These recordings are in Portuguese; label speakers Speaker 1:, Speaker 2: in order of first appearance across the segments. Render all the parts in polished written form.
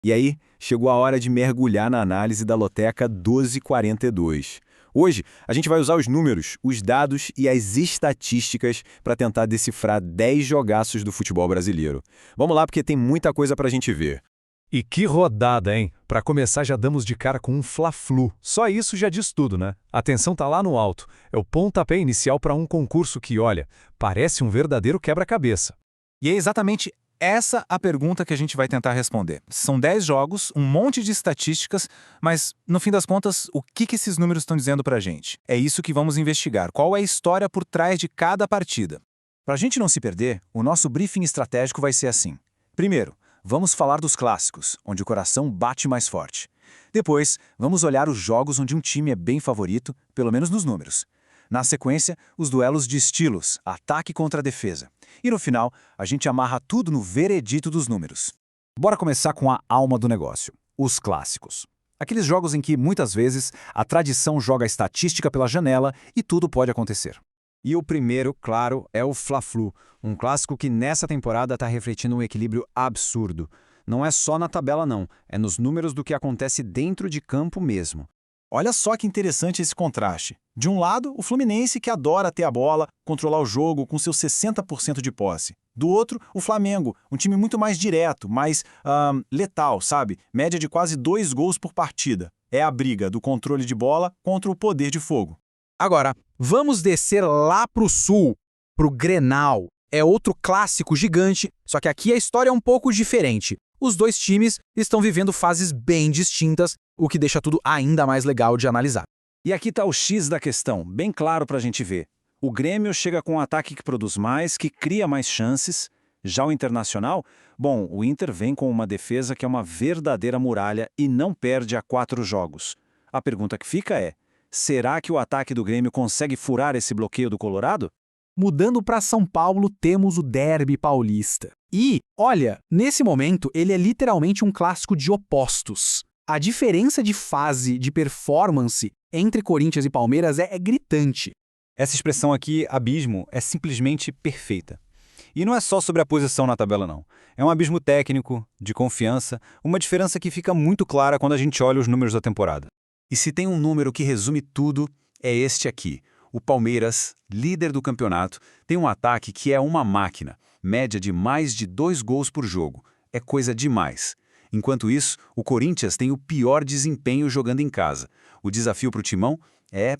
Speaker 1: E aí, chegou a hora de mergulhar na análise da Loteca 1242. Hoje, a gente vai usar os números, os dados e as estatísticas para tentar decifrar 10 jogaços do futebol brasileiro. Vamos lá, porque tem muita coisa para a gente ver.
Speaker 2: E que rodada, hein? Para começar, já damos de cara com um Fla-Flu. Só isso já diz tudo, né? A tensão tá lá no alto. É o pontapé inicial para um concurso que, olha, parece um verdadeiro quebra-cabeça.
Speaker 3: E é exatamente essa a pergunta que a gente vai tentar responder. São 10 jogos, um monte de estatísticas, mas, no fim das contas, o que esses números estão dizendo pra gente? É isso que vamos investigar. Qual é a história por trás de cada partida? Pra gente não se perder, o nosso briefing estratégico vai ser assim. Primeiro, vamos falar dos clássicos, onde o coração bate mais forte. Depois, vamos olhar os jogos onde um time é bem favorito, pelo menos nos números. Na sequência, os duelos de estilos, ataque contra defesa. E no final, a gente amarra tudo no veredito dos números. Bora começar com a alma do negócio, os clássicos. Aqueles jogos em que, muitas vezes, a tradição joga a estatística pela janela e tudo pode acontecer.
Speaker 4: E o primeiro, claro, é o Fla-Flu, um clássico que nessa temporada está refletindo um equilíbrio absurdo. Não é só na tabela não, é nos números do que acontece dentro de campo mesmo.
Speaker 3: Olha só que interessante esse contraste. De um lado, o Fluminense, que adora ter a bola, controlar o jogo com seus 60% de posse. Do outro, o Flamengo, um time muito mais direto, mais letal, sabe? Média de quase 2 gols por partida. É a briga do controle de bola contra o poder de fogo.
Speaker 5: Agora, vamos descer lá pro sul, pro Grenal. É outro clássico gigante, só que aqui a história é um pouco diferente. Os dois times estão vivendo fases bem distintas, o que deixa tudo ainda mais legal de analisar.
Speaker 3: E aqui está o X da questão, bem claro para a gente ver. O Grêmio chega com um ataque que produz mais, que cria mais chances. Já o Internacional, bom, o Inter vem com uma defesa que é uma verdadeira muralha e não perde há 4 jogos. A pergunta que fica é, será que o ataque do Grêmio consegue furar esse bloqueio do Colorado?
Speaker 5: Mudando para São Paulo, temos o Derby Paulista. E, olha, nesse momento ele é literalmente um clássico de opostos. A diferença de fase, de performance entre Corinthians e Palmeiras é gritante.
Speaker 3: Essa expressão aqui, abismo, é simplesmente perfeita. E não é só sobre a posição na tabela, não. É um abismo técnico, de confiança, uma diferença que fica muito clara quando a gente olha os números da temporada. E se tem um número que resume tudo, é este aqui. O Palmeiras, líder do campeonato, tem um ataque que é uma máquina, média de mais de 2 gols por jogo. É coisa demais. Enquanto isso, o Corinthians tem o pior desempenho jogando em casa. O desafio para o Timão é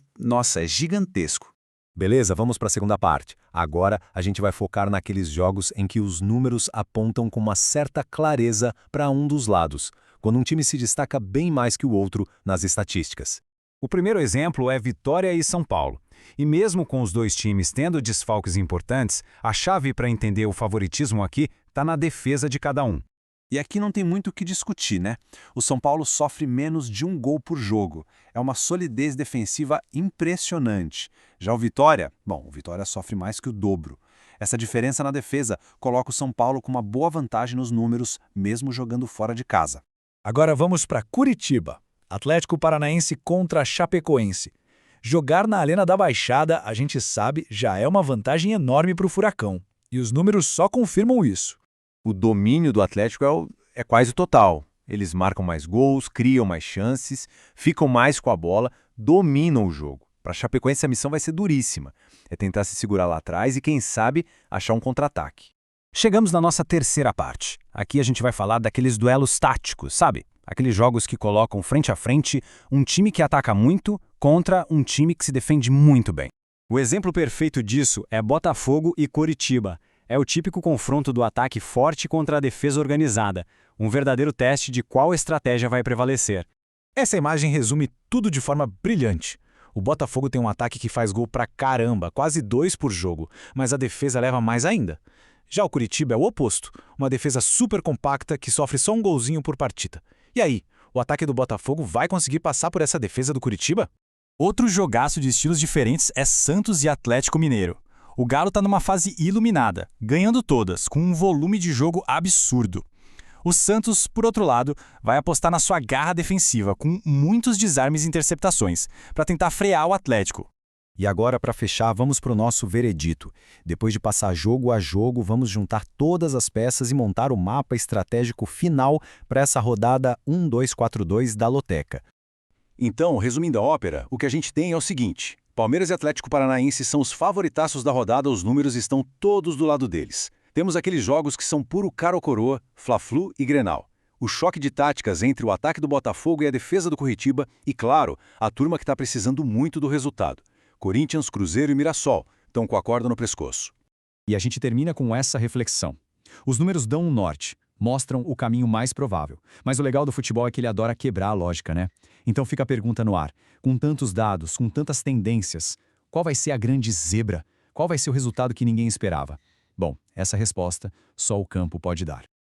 Speaker 3: gigantesco.
Speaker 1: Beleza, vamos para a segunda parte. Agora a gente vai focar naqueles jogos em que os números apontam com uma certa clareza para um dos lados, quando um time se destaca bem mais que o outro nas estatísticas.
Speaker 2: O primeiro exemplo é Vitória e São Paulo. E mesmo com os dois times tendo desfalques importantes, a chave para entender o favoritismo aqui está na defesa de cada um.
Speaker 3: E aqui não tem muito o que discutir, né? O São Paulo sofre menos de 1 gol por jogo. É uma solidez defensiva impressionante. Já o Vitória, o Vitória sofre mais que o dobro. Essa diferença na defesa coloca o São Paulo com uma boa vantagem nos números, mesmo jogando fora de casa.
Speaker 5: Agora vamos para Curitiba. Atlético Paranaense contra Chapecoense. Jogar na Arena da Baixada, a gente sabe, já é uma vantagem enorme para o Furacão. E os números só confirmam isso.
Speaker 1: O domínio do Atlético é quase total. Eles marcam mais gols, criam mais chances, ficam mais com a bola, dominam o jogo. Para a Chapecoense a missão vai ser duríssima. É tentar se segurar lá atrás e, quem sabe, achar um contra-ataque.
Speaker 2: Chegamos na nossa terceira parte. Aqui a gente vai falar daqueles duelos táticos, sabe? Aqueles jogos que colocam frente a frente um time que ataca muito contra um time que se defende muito bem.
Speaker 4: O exemplo perfeito disso é Botafogo e Coritiba. É o típico confronto do ataque forte contra a defesa organizada, um verdadeiro teste de qual estratégia vai prevalecer.
Speaker 5: Essa imagem resume tudo de forma brilhante. O Botafogo tem um ataque que faz gol pra caramba, quase 2 por jogo, mas a defesa leva mais ainda. Já o Curitiba é o oposto, uma defesa super compacta que sofre só um golzinho por partida. E aí, o ataque do Botafogo vai conseguir passar por essa defesa do Curitiba?
Speaker 6: Outro jogaço de estilos diferentes é Santos e Atlético Mineiro. O Galo está numa fase iluminada, ganhando todas, com um volume de jogo absurdo. O Santos, por outro lado, vai apostar na sua garra defensiva, com muitos desarmes e interceptações, para tentar frear o Atlético.
Speaker 1: E agora, para fechar, vamos para o nosso veredito. Depois de passar jogo a jogo, vamos juntar todas as peças e montar o mapa estratégico final para essa rodada 1-2-4-2 da Loteca.
Speaker 7: Então, resumindo a ópera, o que a gente tem é o seguinte: Palmeiras e Atlético Paranaense são os favoritaços da rodada, os números estão todos do lado deles. Temos aqueles jogos que são puro cara ou coroa, Fla-Flu e Grenal. O choque de táticas entre o ataque do Botafogo e a defesa do Coritiba e, claro, a turma que está precisando muito do resultado. Corinthians, Cruzeiro e Mirassol estão com a corda no pescoço.
Speaker 4: E a gente termina com essa reflexão. Os números dão um norte, mostram o caminho mais provável. Mas o legal do futebol é que ele adora quebrar a lógica, né? Então fica a pergunta no ar. Com tantos dados, com tantas tendências, qual vai ser a grande zebra? Qual vai ser o resultado que ninguém esperava? Bom, essa resposta só o campo pode dar.